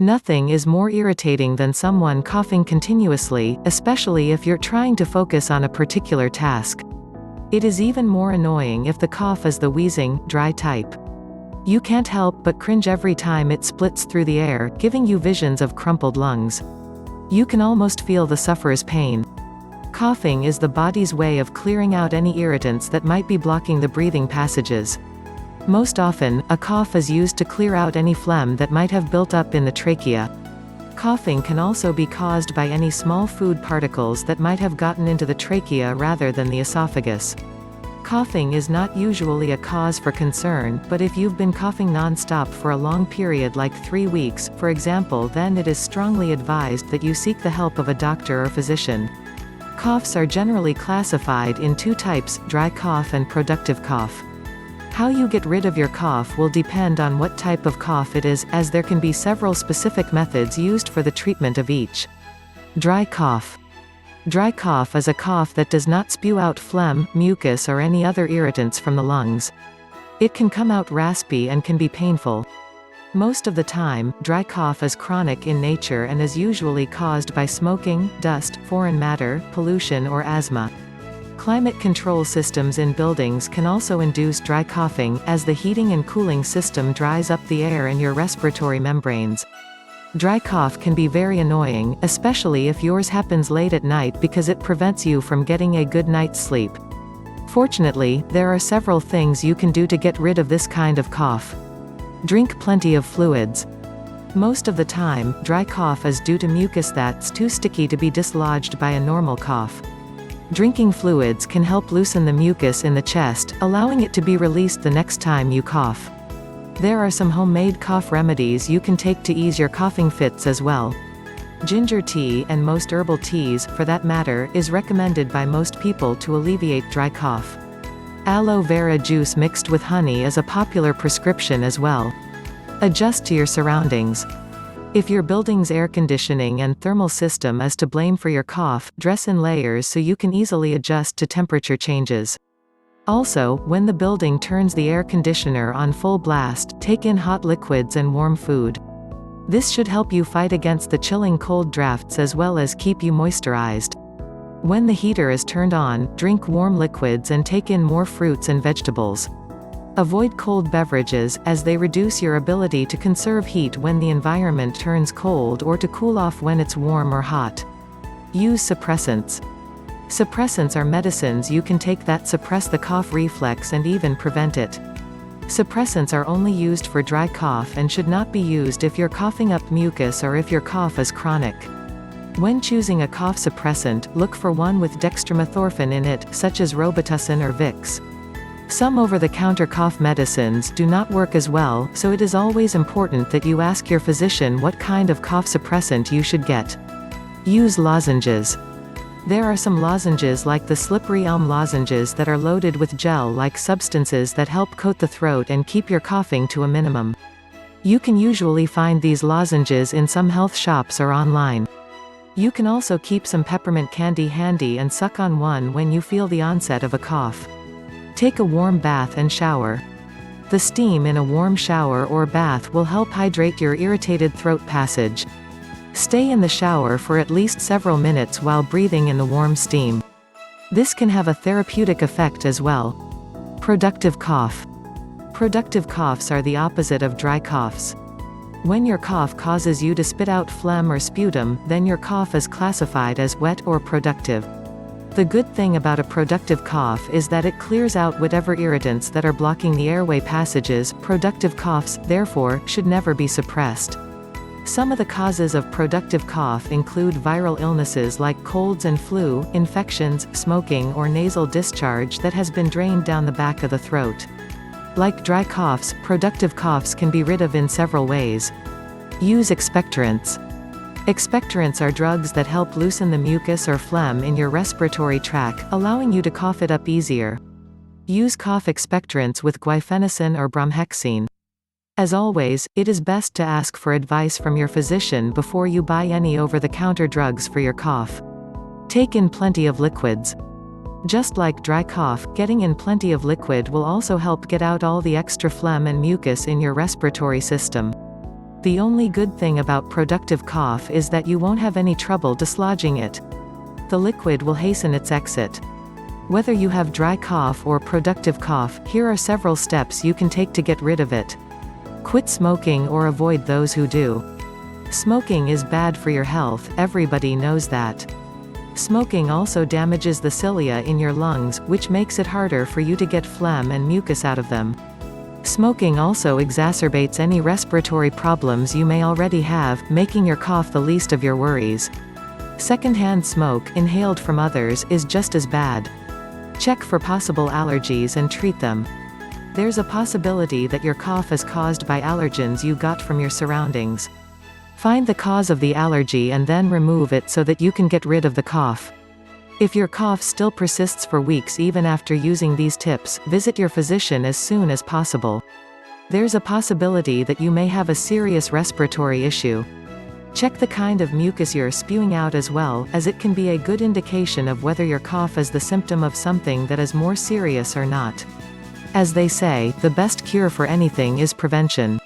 Nothing is more irritating than someone coughing continuously, especially if you're trying to focus on a particular task. It is even more annoying if the cough is the wheezing, dry type. You can't help but cringe every time it splits through the air, giving you visions of crumpled lungs. You can almost feel the sufferer's pain. Coughing is the body's way of clearing out any irritants that might be blocking the breathing passages. Most often, a cough is used to clear out any phlegm that might have built up in the trachea. Coughing can also be caused by any small food particles that might have gotten into the trachea rather than the esophagus. Coughing is not usually a cause for concern, but if you've been coughing non-stop for a long period like 3 weeks, for example, then it is strongly advised that you seek the help of a doctor or physician. Coughs are generally classified in 2 types, dry cough and productive cough. How you get rid of your cough will depend on what type of cough it is, as there can be several specific methods used for the treatment of each. Dry cough. Dry cough is a cough that does not spew out phlegm, mucus or any other irritants from the lungs. It can come out raspy and can be painful. Most of the time, dry cough is chronic in nature and is usually caused by smoking, dust, foreign matter, pollution or asthma. Climate control systems in buildings can also induce dry coughing, as the heating and cooling system dries up the air in your respiratory membranes. Dry cough can be very annoying, especially if yours happens late at night because it prevents you from getting a good night's sleep. Fortunately, there are several things you can do to get rid of this kind of cough. Drink plenty of fluids. Most of the time, dry cough is due to mucus that's too sticky to be dislodged by a normal cough. Drinking fluids can help loosen the mucus in the chest, allowing it to be released the next time you cough. There are some homemade cough remedies you can take to ease your coughing fits as well. Ginger tea, and most herbal teas, for that matter, is recommended by most people to alleviate dry cough. Aloe vera juice mixed with honey is a popular prescription as well. Adjust to your surroundings. If your building's air conditioning and thermal system is to blame for your cough, dress in layers so you can easily adjust to temperature changes. Also, when the building turns the air conditioner on full blast, take in hot liquids and warm food. This should help you fight against the chilling cold drafts as well as keep you moisturized. When the heater is turned on, drink warm liquids and take in more fruits and vegetables. Avoid cold beverages, as they reduce your ability to conserve heat when the environment turns cold or to cool off when it's warm or hot. Use suppressants. Suppressants are medicines you can take that suppress the cough reflex and even prevent it. Suppressants are only used for dry cough and should not be used if you're coughing up mucus or if your cough is chronic. When choosing a cough suppressant, look for one with dextromethorphan in it, such as Robitussin or Vicks. Some over-the-counter cough medicines do not work as well, so it is always important that you ask your physician what kind of cough suppressant you should get. Use lozenges. There are some lozenges like the slippery elm lozenges that are loaded with gel-like substances that help coat the throat and keep your coughing to a minimum. You can usually find these lozenges in some health shops or online. You can also keep some peppermint candy handy and suck on one when you feel the onset of a cough. Take a warm bath and shower. The steam in a warm shower or bath will help hydrate your irritated throat passage. Stay in the shower for at least several minutes while breathing in the warm steam. This can have a therapeutic effect as well. Productive cough. Productive coughs are the opposite of dry coughs. When your cough causes you to spit out phlegm or sputum, then your cough is classified as wet or productive. The good thing about a productive cough is that it clears out whatever irritants that are blocking the airway passages. Productive coughs, therefore, should never be suppressed. Some of the causes of productive cough include viral illnesses like colds and flu, infections, smoking or nasal discharge that has been drained down the back of the throat. Like dry coughs, productive coughs can be rid of in several ways. Use expectorants. Expectorants are drugs that help loosen the mucus or phlegm in your respiratory tract, allowing you to cough it up easier. Use cough expectorants with guaifenesin or bromhexine. As always, it is best to ask for advice from your physician before you buy any over-the-counter drugs for your cough. Take in plenty of liquids. Just like dry cough, getting in plenty of liquid will also help get out all the extra phlegm and mucus in your respiratory system. The only good thing about productive cough is that you won't have any trouble dislodging it. The liquid will hasten its exit. Whether you have dry cough or productive cough, here are several steps you can take to get rid of it. Quit smoking or avoid those who do. Smoking is bad for your health, everybody knows that. Smoking also damages the cilia in your lungs, which makes it harder for you to get phlegm and mucus out of them. Smoking also exacerbates any respiratory problems you may already have, making your cough the least of your worries. Secondhand smoke, inhaled from others, is just as bad. Check for possible allergies and treat them. There's a possibility that your cough is caused by allergens you got from your surroundings. Find the cause of the allergy and then remove it so that you can get rid of the cough. If your cough still persists for weeks even after using these tips, visit your physician as soon as possible. There's a possibility that you may have a serious respiratory issue. Check the kind of mucus you're spewing out as well, as it can be a good indication of whether your cough is the symptom of something that is more serious or not. As they say, the best cure for anything is prevention.